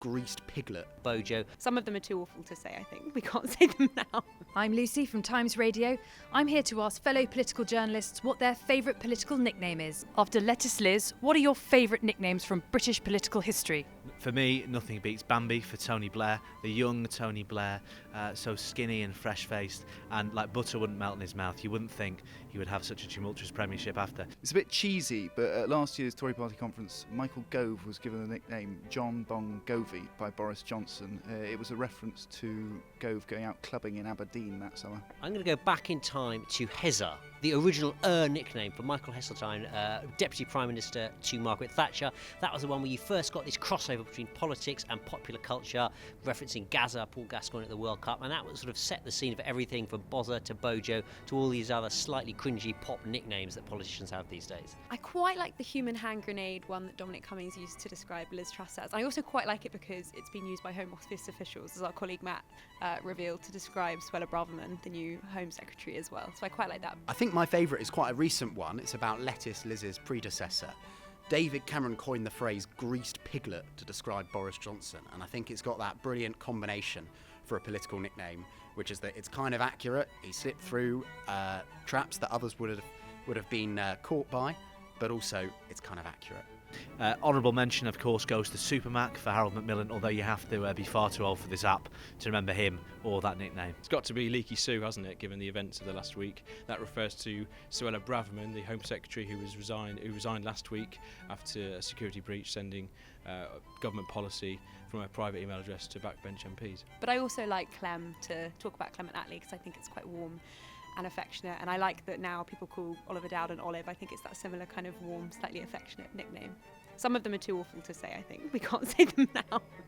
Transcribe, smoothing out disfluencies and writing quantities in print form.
greased piglet. Bojo. Some of them are too awful to say, I think. We can't say them now. I'm Lucy from Times Radio. I'm here to ask fellow political journalists what their favourite political nickname is. After Lettuce Liz, what are your favourite nicknames from British political history? For me, nothing beats Bambi for Tony Blair, the young Tony Blair, so skinny and fresh-faced, and like butter wouldn't melt in his mouth. You wouldn't think he would have such a tumultuous premiership after. It's a bit cheesy, but at last year's Tory party conference, Michael Gove was given the nickname John Bong Govey by Boris Johnson. It was a reference to Gove going out clubbing in Aberdeen that summer. I'm going to go back in time to Hezza, the original nickname for Michael Heseltine, Deputy Prime Minister to Margaret Thatcher. That was the one where you first got this crossover between politics and popular culture, referencing Gaza, Paul Gascoigne at the World Cup, and that would sort of set the scene for everything from Bozza to Bojo to all these other slightly cringy pop nicknames that politicians have these days. I quite like the human hand grenade one that Dominic Cummings used to describe Liz Truss as. I also quite like it because it's been used by Home Office officials, as our colleague Matt revealed, to describe Suella Braverman, the new Home Secretary, as well. So I quite like that. I think my favourite is quite a recent one. It's about Lettuce Liz's predecessor. David Cameron coined the phrase greased piglet to describe Boris Johnson, and I think it's got that brilliant combination for a political nickname, which is that it's kind of accurate. He slipped through traps that others would have been caught by, but also it's kind of accurate. Honourable mention, of course, goes to Supermac for Harold Macmillan, although you have to be far too old for this app to remember him or that nickname. It's got to be Leaky Sue, hasn't it, given the events of the last week. That refers to Suella Braverman, the Home Secretary who resigned last week after a security breach, sending government policy from a private email address to backbench MPs. But I also like Clem, to talk about Clement Attlee, because I think it's quite warm and affectionate, and I like that now people call Oliver Dowd an Olive. I think it's that similar kind of warm, slightly affectionate nickname. Some of them are too awful to say, I think. We can't say them now.